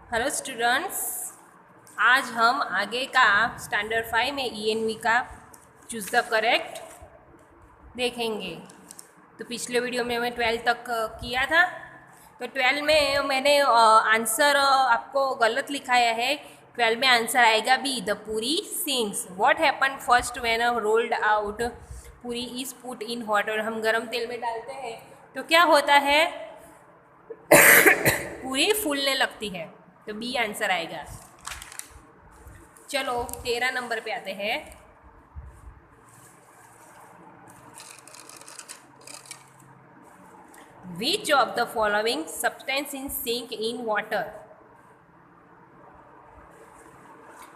Hello students. आज हम आगे का स्टैंडर्ड 5 में ईएनवी का चूज द करेक्ट देखेंगे। तो पिछले वीडियो में मैं 12 तक किया था। तो 12 में मैंने आंसर आपको गलत लिखाया है। 12 में आंसर आएगा बी, द पूरी sings. What happen first when rolled out पूरी इज पुट इन वाटर। हम गरम तेल में डालते हैं तो क्या होता है, पूरी फूलने लगती है। तो बी आंसर आएगा। चलो 13 नंबर पे आते हैं। Which of the following substance in sink in water.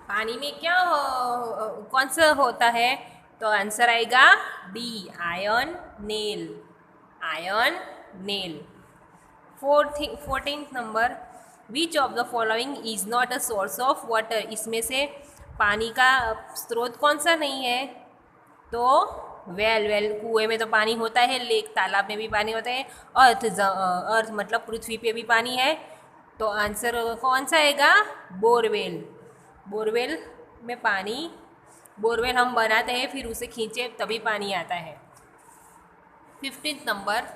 पानी में क्या कौन सा होता है? तो आंसर आएगा D, iron nail. Iron nail. 14th number, which of the following is not a source of water. इसमें से पानी का स्रोत कौन सा नहीं है? तो वेल कुएं में तो पानी होता है, लेक तालाब में भी पानी होता है, अर्थ मतलब पृथ्वी पे भी पानी है। तो आंसर कौन सा आएगा? बोरवेल। बोरवेल में पानी, बोरवेल हम बनाते हैं फिर उसे खींचे तभी पानी आता है। 15th number,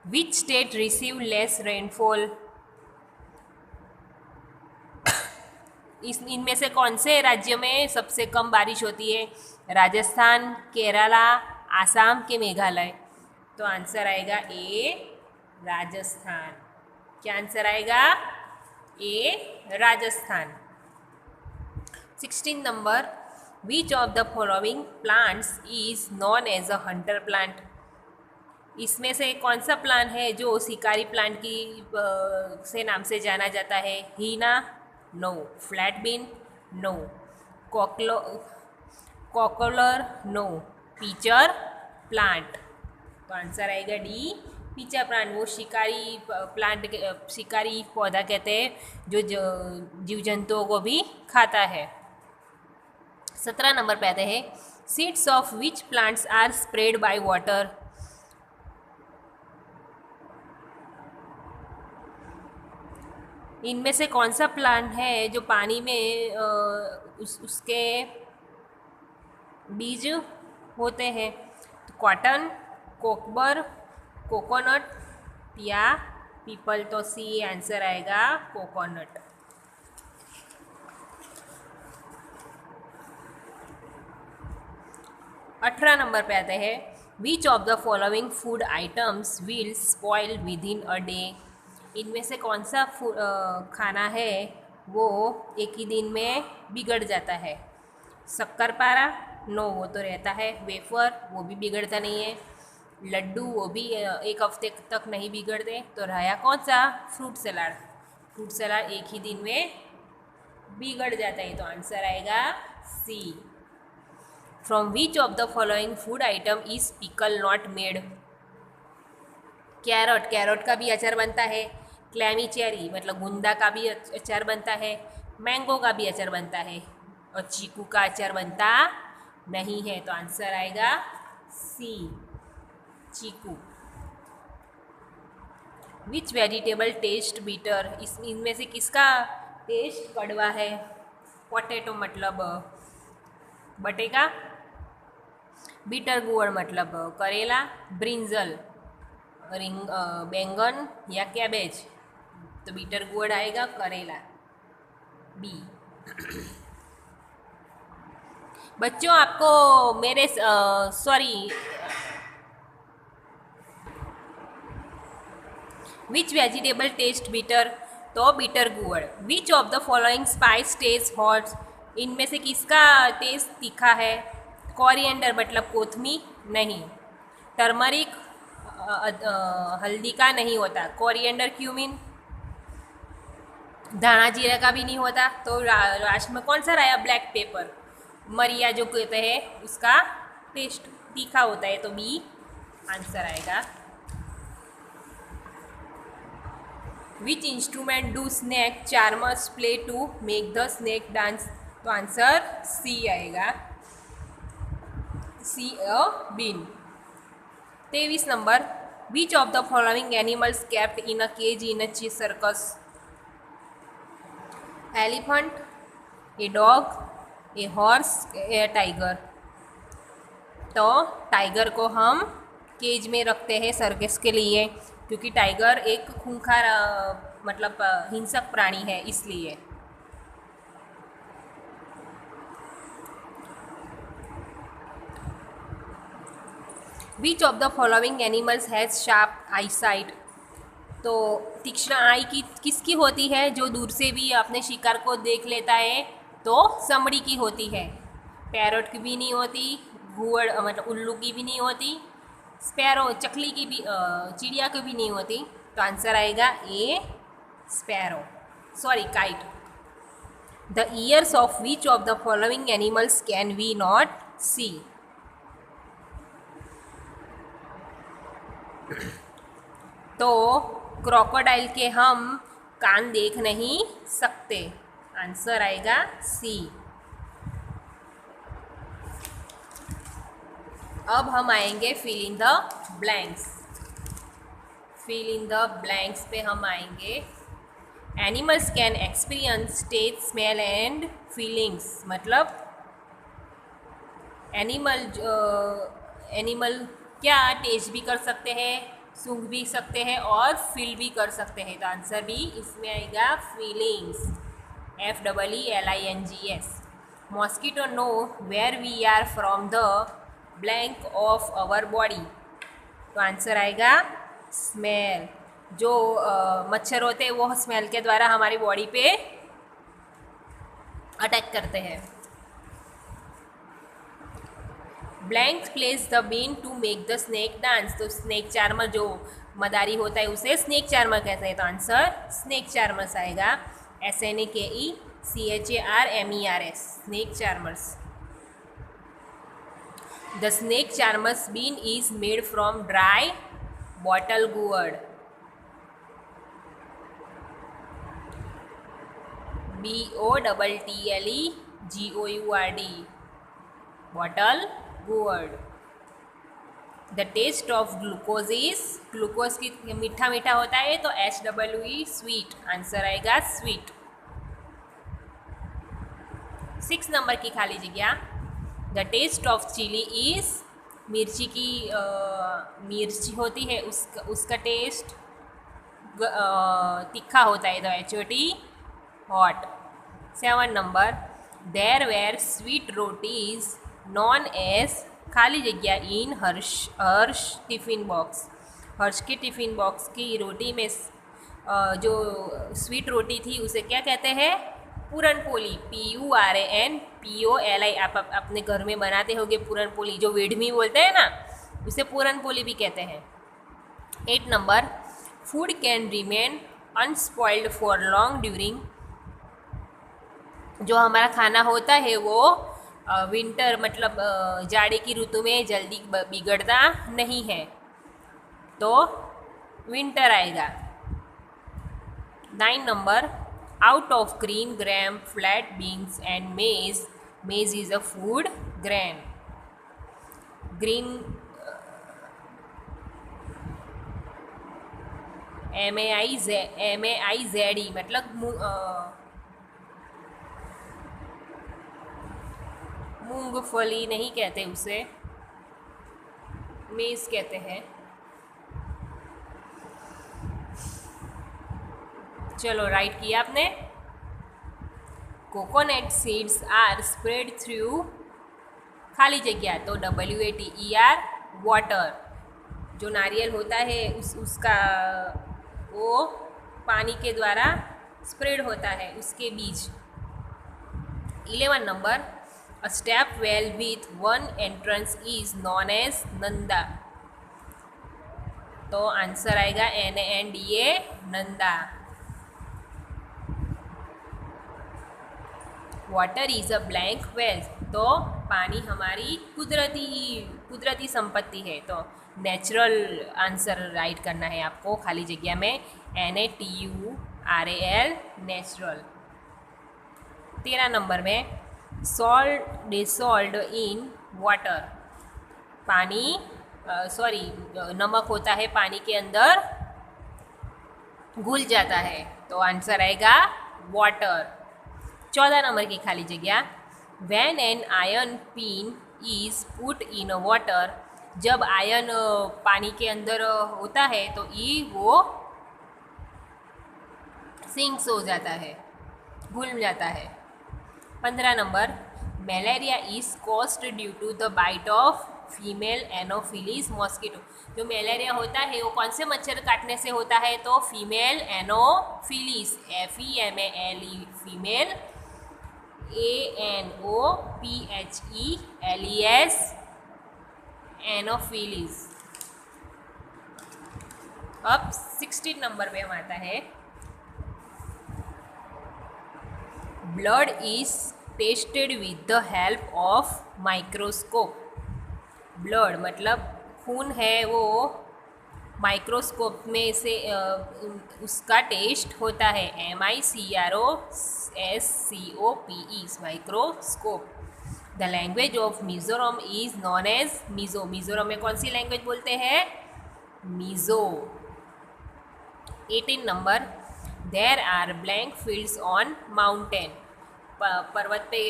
which state receive less rainfall. इनमें से कौन से राज्य में सबसे कम बारिश होती है? राजस्थान, केरला, आसाम के मेघालय। तो आंसर आएगा ए, राजस्थान। क्या आंसर आएगा? ए, राजस्थान। 16 नंबर, which of the following plants is known as a hunter plant. इसमें से कौन सा प्लांट है जो शिकारी प्लांट की से नाम से जाना जाता है? Henna, no. Flat bean, no. कॉकलो कॉकलर, नो। Pitcher plant. तो आंसर आएगा डी, पीचर प्लांट। वो शिकारी प्लांट, शिकारी पौधा कहते हैं जो जीव जंतुओं को भी खाता है। 17 नंबर पे आते हैं, seeds of which plants are spread by water. इनमें से कौन सा प्लांट है जो पानी में उसके बीज होते हैं? तो कॉटन, कोकबर, कोकोनट या पीपल। तो सी आंसर आएगा, कोकोनट। 18 नंबर पे आते हैं, which of the following food items will spoil with in a day. इनमें से कौन सा खाना है वो एक ही दिन में बिगड़ जाता है? शक्करपारा, नो वो तो रहता है। वेफर, वो भी बिगड़ता नहीं है। लड्डू, वो भी एक हफ्ते तक नहीं बिगड़ते। तो रहा कौन सा? Fruit salad. फ्रूट सलाद एक ही दिन में बिगड़ जाता है। तो आंसर आएगा C. From which of the following food item is pickle not made. Carrot, carrot का भी अचार बनता है। क्लैमी चेरी मतलब गुंदा का भी अचार बनता है। मैंगो का भी अचार बनता है। और चीकू का अचार बनता नहीं है। तो आंसर आएगा C, chikoo. Which vegetable taste bitter. इनमें से किसका टेस्ट कड़वा है? पोटैटो मतलब बटेका, बीटर गुड़ मतलब करेला, ब्रिंजल बैंगन या कैबेज। तो बीटर गुड़ आएगा, करेला, बी। बच्चों आपको मेरे sorry, which vegetable taste bitter. तो बीटर गुड़। Which of the following spice taste hot. इनमें से किसका टेस्ट तीखा है? कोरिएंडर मतलब कोथमी नहीं। टर्मरिक हल्दी का नहीं होता। कोरिएंडर क्यूमिन, धाना जीरा का भी नहीं होता। तो लास्ट में कौन सा रहा? ब्लैक पेपर, मरिया जो कहते हैं उसका टेस्ट तीखा होता है। तो बी आंसर आएगा। Which instrument do snake charmers play to make the snake dance. तो आंसर सी आएगा, सी अ बीन। 23 नंबर, which of the following animals kept in a cage in a circus. Elephant, a dog, a horse, a tiger. तो tiger को हम cage में रखते हैं circus के लिए, क्योंकि टाइगर एक खूंखार मतलब हिंसक प्राणी है, इसलिए। विच of the following animals has sharp I site. तो तीक्ष्ण आई की किसकी होती है, जो दूर से भी अपने शिकार को देख लेता है? तो समड़ी की होती है। पैरोट की भी नहीं होती, घुवड़ मतलब उल्लू की भी नहीं होती, स्पैरो चकली की भी चिड़िया की भी नहीं होती। तो आंसर आएगा A, sparrow, sorry kite. The ears of which of the following animals can we not see. तो क्रोकोडाइल के हम कान देख नहीं सकते। आंसर आएगा सी। अब हम आएंगे fill in the blanks. Fill in the blanks पे हम आएंगे। Animals can experience taste, smell and feelings. मतलब एनिमल क्या टेस्ट भी कर सकते हैं, सूंघ भी सकते हैं और फील भी कर सकते हैं। तो आंसर भी इसमें आएगा feelings, FEELINGS। Mosquito know where we are from the blank of our body. तो आंसर आएगा स्मेल। जो मच्छर होते हैं वो स्मेल के द्वारा हमारी बॉडी पे अटैक करते हैं। Blank place the been to make the snake dance. तो स्नेक चार्मर जो मदारी होता है उसे स्नेक चार्मर कहते हैं। तो आंसर स्नेक चार्मर्स आएगा, SNAKECHARMERS, snake charmers. The snake charmers been is made from dry bottle gourd. BOTTLEGOURD, bottle gourd. The taste of glucose is, glucose की मीठा मीठा होता है तो SWE, स्वीट। आंसर आएगा स्वीट। 6 नंबर की खाली जगह। The taste of chilli is, मिर्ची की मिर्ची होती है उसका टेस्ट तीखा होता है। तो HOT, hot. 7 number. There were sweet rotis known as खाली जगह इन हर्ष टिफ़िन बॉक्स। हर्ष के टिफ़िन बॉक्स की रोटी में जो स्वीट रोटी थी उसे क्या कहते हैं? पूरन पोली, PURANPOLI। आप अपने घर में बनाते होगे पूरन पोली, जो वेडमी बोलते हैं ना, उसे पूरन पोली भी कहते हैं। 8 number. Food can remain unspoiled for long during. जो हमारा खाना होता है वो विंटर मतलब जाड़े की ऋतु में जल्दी बिगड़ता नहीं है। तो विंटर आएगा। 9 नंबर। Out of green gram flat beans and maize, maize is a food grain. Green MAIZE मतलब मूंगफली नहीं कहते उसे, मेज कहते हैं। चलो राइट किया आपने। Coconut seeds are spread through खाली जगह। तो WATER, वाटर। जो नारियल होता है उसका वो पानी के द्वारा स्प्रेड होता है, उसके बीज। 11 number. A step well with one entrance is known as Nanda. तो आंसर आएगा NANDA, Nanda. Water is a blank well. तो पानी हमारी कुदरती संपत्ति है। तो नेचुरल आंसर राइट करना है आपको खाली जगह में, NATURAL, नेचुरल। 13 नंबर में। सॉल्ट डिसॉल्व्ड इन वाटर। पानी नमक होता है पानी के अंदर घुल जाता है। तो आंसर आएगा वाटर। 14 नंबर की खाली जगह, when an iron pin is put in water, जब आयन पानी के अंदर होता है तो वो सिंक्स हो जाता है, घुल जाता है। 15 number, malaria is caused due to the bite of female anopheles mosquito, जो मलेरिया होता है वो कौन से मच्छर काटने से होता है, तो female anopheles, FEMALE, female, ANOPHELES, anopheles. अब 16 नंबर पे हम आता है, blood is tested with the help of microscope, blood मतलब खून है वो माइक्रोस्कोप में से उसका टेस्ट होता है, MICROSCOPE, microscope. The language of Mizoram is known as Mizo, Mizoram में कौन सी लैंग्वेज बोलते हैं, Mizo. 18 number, there are blank fields on mountain, पर्वत पे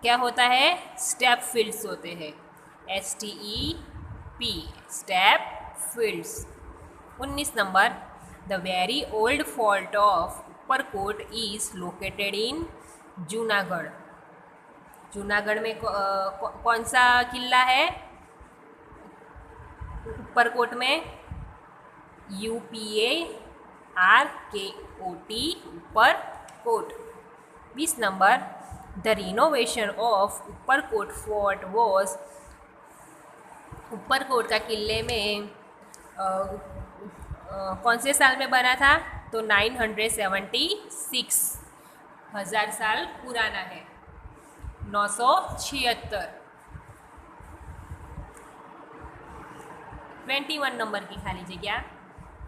क्या होता है, स्टेप फील्ड्स होते हैं, STEP, step fields. 19 number, the very old fort of Uparkot is located in Junagadh, Junagadh में कौन सा किला है, उपरकोट में, UPARKOT, Uparkot. 20 number, the renovation of Uparkot fort was, Uparkot का किले में कौन से साल में बना था, तो 976, 1000 साल पुराना है, 976। 21 नंबर की खाली जगह,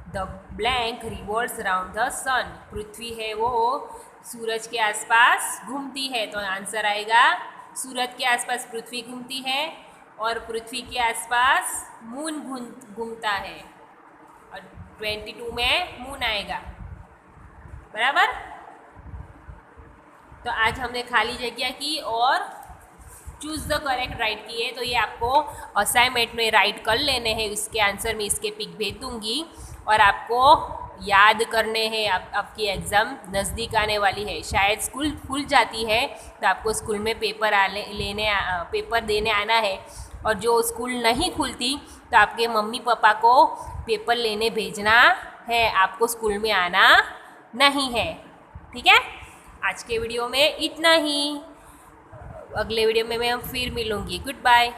the blank revolves around the sun, पृथ्वी है वो सूरज के आसपास घूमती है, तो आंसर आएगा सूरज के आसपास पृथ्वी घूमती है और पृथ्वी के आसपास मून घूमता है, और 22 में मून आएगा, बराबर। तो आज हमने खाली जगह की और चूज द करेक्ट राइट किए, तो ये आपको असाइनमेंट में राइट कर लेने हैं, इसके आंसर में इसके पिक भेज दूंगी और आपको याद करने हैं। आपकी एग्ज़ाम नज़दीक आने वाली है, शायद स्कूल खुल जाती है तो आपको स्कूल में पेपर देने आना है, और जो स्कूल नहीं खुलती तो आपके मम्मी पापा को पेपर लेने भेजना है, आपको स्कूल में आना नहीं है, ठीक है। आज के वीडियो में इतना ही, अगले वीडियो में मैं फिर मिलूँगी। Good bye.